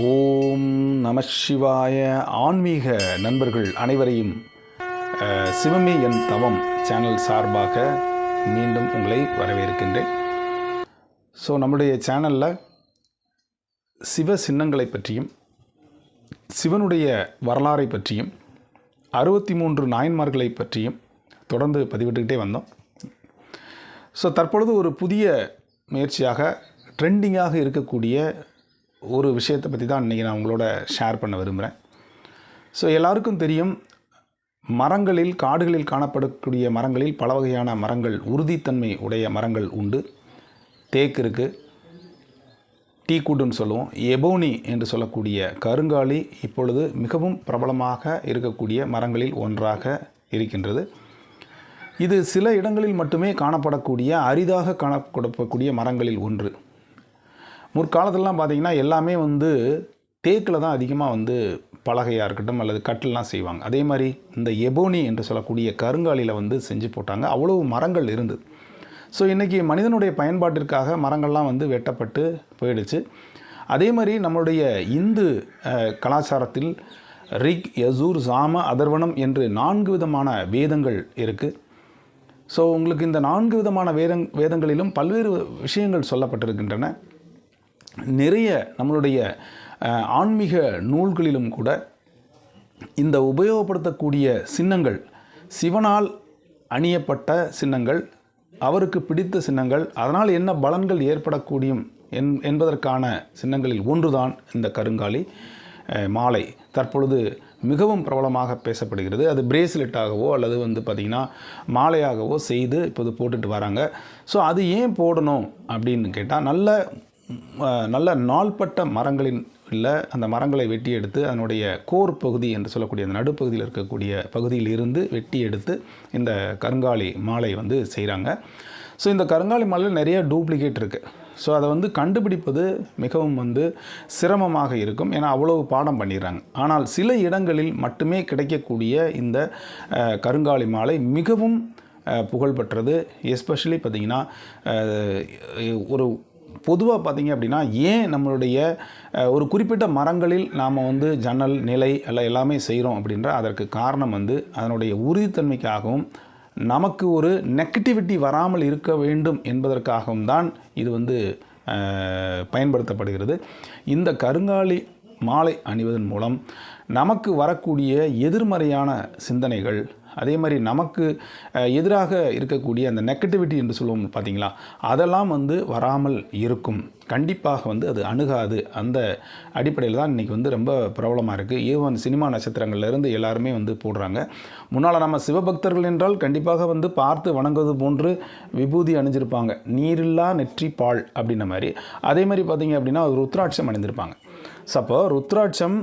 ஓம் நம சிவாய. ஆன்மீக நண்பர்கள் அனைவரையும் சிவமே என் தவம் சேனல் சார்பாக மீண்டும் உங்களை வரவேற்கின்றேன். நம்முடைய சேனலில் சிவ சின்னங்களை பற்றியும் சிவனுடைய வரலாறை பற்றியும் 63 நாயன்மார்களை பற்றியும் தொடர்ந்து பதிவிட்டுக்கிட்டே வந்தோம். தற்பொழுது ஒரு புதிய முயற்சியாக ட்ரெண்டிங்காக இருக்கக்கூடிய ஒரு விஷயத்தை பற்றி தான் இன்றைக்கி நான் உங்களோட ஷேர் பண்ண விரும்புகிறேன். எல்லாருக்கும் தெரியும், மரங்களில் காடுகளில் காணப்படக்கூடிய மரங்களில் பல வகையான மரங்கள், உறுதித்தன்மை உடைய மரங்கள் உண்டு. தேக்கு இருக்குது, டீக்குட்னு சொல்லுவோம். எபோனி என்று சொல்லக்கூடிய கருங்காலி இப்பொழுது மிகவும் பிரபலமாக இருக்கக்கூடிய மரங்களில் ஒன்றாக இருக்கின்றது. இது சில இடங்களில் மட்டுமே காணப்படக்கூடிய அரிதாக காணப்படக்கூடிய மரங்களில் ஒன்று. முற்காலத்திலலாம் பார்த்திங்கன்னா எல்லாமே தேக்கில் தான் அதிகமாக பலகையாக இருக்கட்டும் அல்லது கட்டிலெலாம் செய்வாங்க. அதே மாதிரி இந்த எபோனி என்று சொல்லக்கூடிய கருங்காலியில் செஞ்சு போட்டாங்க. அவ்வளவு மரங்கள் இருந்தது. இன்றைக்கி மனிதனுடைய பயன்பாட்டிற்காக மரங்கள்லாம் வெட்டப்பட்டு போயிடுச்சு. அதே மாதிரி நம்மளுடைய இந்து கலாச்சாரத்தில் ரிக், யஜூர், சாம, அதர்வணம் என்று 4 விதமான வேதங்கள் இருக்குது. உங்களுக்கு இந்த 4 விதமான வேதங்களிலும் பல்வேறு விஷயங்கள் சொல்லப்பட்டிருக்கின்றன. நிறைய நம்மளுடைய ஆன்மீக நூல்களிலும் கூட இந்த உபயோகப்படுத்தக்கூடிய சின்னங்கள் சிவனால் அணியப்பட்ட சின்னங்கள், அவருக்கு பிடித்த சின்னங்கள், அதனால் என்ன பலன்கள் ஏற்படக்கூடியும் என்பதற்கான சின்னங்களில் ஒன்றுதான் இந்த கருங்காலி மாலை. தற்பொழுது மிகவும் பிரபலமாக பேசப்படுகிறது. அது பிரேஸ்லெட்டாகவோ அல்லது பார்த்திங்கன்னா மாலையாகவோ செய்து இப்போது போட்டுட்டு வராங்க. அது ஏன் போடணும் அப்படின்னு கேட்டால், நல்ல நாள்பட்ட மரங்களின் இல்லை அந்த மரங்களை வெட்டி எடுத்து அதனுடைய கோர் பகுதி என்று சொல்லக்கூடிய அந்த நடுப்பகுதியில் இருக்கக்கூடிய பகுதியில் இருந்து வெட்டி எடுத்து இந்த கருங்காலி மாலை செய்கிறாங்க. இந்த கருங்காலி மாலையில் நிறைய டூப்ளிகேட் இருக்குது. அதை கண்டுபிடிப்பது மிகவும் சிரமமாக இருக்கும். ஏன்னா அவ்வளவு பாடம் பண்ணிடுறாங்க. ஆனால் சில இடங்களில் மட்டுமே கிடைக்கக்கூடிய இந்த கருங்காலி மாலை மிகவும் புகழ்பெற்றது. எஸ்பெஷலி பார்த்திங்கன்னா ஒரு பொதுவாக பார்த்திங்க அப்படின்னா, ஏன் நம்மளுடைய ஒரு குறிப்பிட்ட மரங்களில் நாம் ஜன்னல், நிலை எல்லாமே செய்கிறோம் அப்படின்ற அதற்கு காரணம் அதனுடைய உறுதித்தன்மைக்காகவும் நமக்கு ஒரு நெகட்டிவிட்டி வராமல் இருக்க வேண்டும் என்பதற்காகவும் தான் இது பயன்படுத்தப்படுகிறது. இந்த கருங்காலி மாலை அணிவதன் மூலம் நமக்கு வரக்கூடிய எதிர்மறையான சிந்தனைகள், அதே மாதிரி நமக்கு எதிராக இருக்கக்கூடிய அந்த நெகட்டிவிட்டி என்று சொல்லுவோம் பார்த்திங்களா, அதெல்லாம் வராமல் இருக்கும். கண்டிப்பாக அது அணுகாது. அந்த அடிப்படையில் தான் இன்றைக்கி ரொம்ப பிரபலமாக இருக்குது. ஈவன் சினிமா நட்சத்திரங்கள்லேருந்து எல்லாருமே போடுறாங்க. முன்னால் நம்ம சிவபக்தர்கள் என்றால் கண்டிப்பாக பார்த்து வணங்குவது போன்று விபூதி அணிஞ்சிருப்பாங்க, நீரில்லா நெற்றி பால் அப்படின்ன மாதிரி. அதே மாதிரி பார்த்திங்க அப்படின்னா ருத்ராட்சம் அணிந்திருப்பாங்க. அப்போ ருத்ராட்சம்,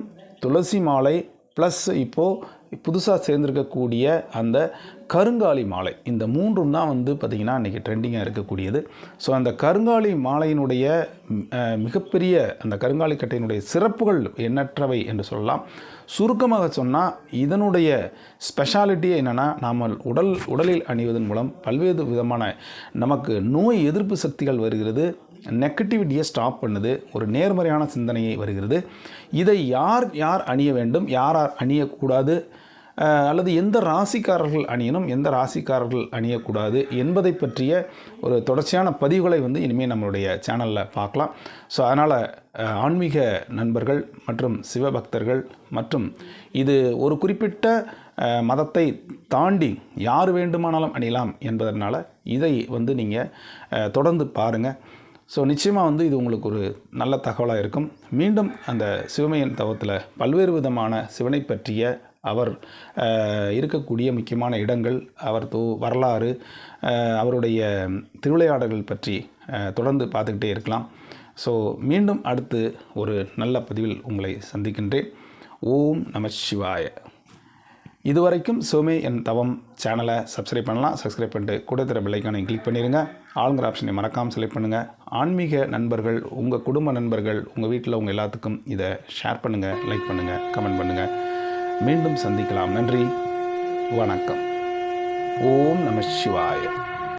துளசி மாலை ப்ளஸ் இப்போது புதுசாக சேர்ந்திருக்கக்கூடிய அந்த கருங்காலி மாலை, இந்த 3ம் தான் பார்த்திங்கன்னா இன்றைக்கி ட்ரெண்டிங்காக இருக்கக்கூடியது. அந்த கருங்காலி மாலையினுடைய மிகப்பெரிய அந்த கருங்காலி கட்டையினுடைய சிறப்புகள் எண்ணற்றவை என்று சொல்லலாம். சுருக்கமாக சொன்னால் இதனுடைய ஸ்பெஷாலிட்டியே என்னென்னா, நாம் உடலில் அணிவதன் மூலம் பல்வேறு விதமான நமக்கு நோய் எதிர்ப்பு சக்திகள் வருகிறது, நெகட்டிவிட்டியை ஸ்டாப் பண்ணுது, ஒரு நேர்மறையான சிந்தனையை வருகிறது. இதை யார் அணிய வேண்டும், யார் அணியக்கூடாது, அல்லது எந்த ராசிக்காரர்கள் அணியணும், எந்த ராசிக்காரர்கள் அணியக்கூடாது என்பதை பற்றிய ஒரு தொடர்ச்சியான பதிவுகளை இனிமேல் நம்மளுடைய சேனலில் பார்க்கலாம். அதனால் ஆன்மீக நண்பர்கள் மற்றும் சிவபக்தர்கள் மற்றும் இது ஒரு குறிப்பிட்ட மதத்தை தாண்டி யார் வேண்டுமானாலும் அணியலாம் என்பதனால் இதை நீங்கள் தொடர்ந்து பாருங்கள். நிச்சயமாக இது உங்களுக்கு ஒரு நல்ல தகவலாக இருக்கும். மீண்டும் அந்த சிவமையின் தவத்தில் பல்வேறு விதமான சிவனை பற்றிய அவர் இருக்கக்கூடிய முக்கியமான இடங்கள், அவர் வரலாறு, அவருடைய திருவிளையாடல்கள் பற்றி தொடர்ந்து பார்த்துக்கிட்டே இருக்கலாம். மீண்டும் அடுத்து ஒரு நல்ல பதிவில் உங்களை சந்திக்கின்றேன். ஓம் நம சிவாய. இதுவரைக்கும் சிவமே என் தவம் சேனலை சப்ஸ்கிரைப் பண்ணலாம். சப்ஸ்கிரைப் பண்ணிட்டு கூட தர பெல் ஐக்கானை கிளிக் பண்ணிடுங்க. ஆளுங்கிற ஆப்ஷனை மறக்காமல் செலக்ட் பண்ணுங்கள். ஆன்மீக நண்பர்கள், உங்கள் குடும்ப நண்பர்கள், உங்கள் வீட்டில் உங்கள் எல்லாத்துக்கும் இதை ஷேர் பண்ணுங்கள், லைக் பண்ணுங்கள், கமெண்ட் பண்ணுங்கள். மீண்டும் சந்திக்கலாம். நன்றி, வணக்கம். ஓம் நம சிவாய.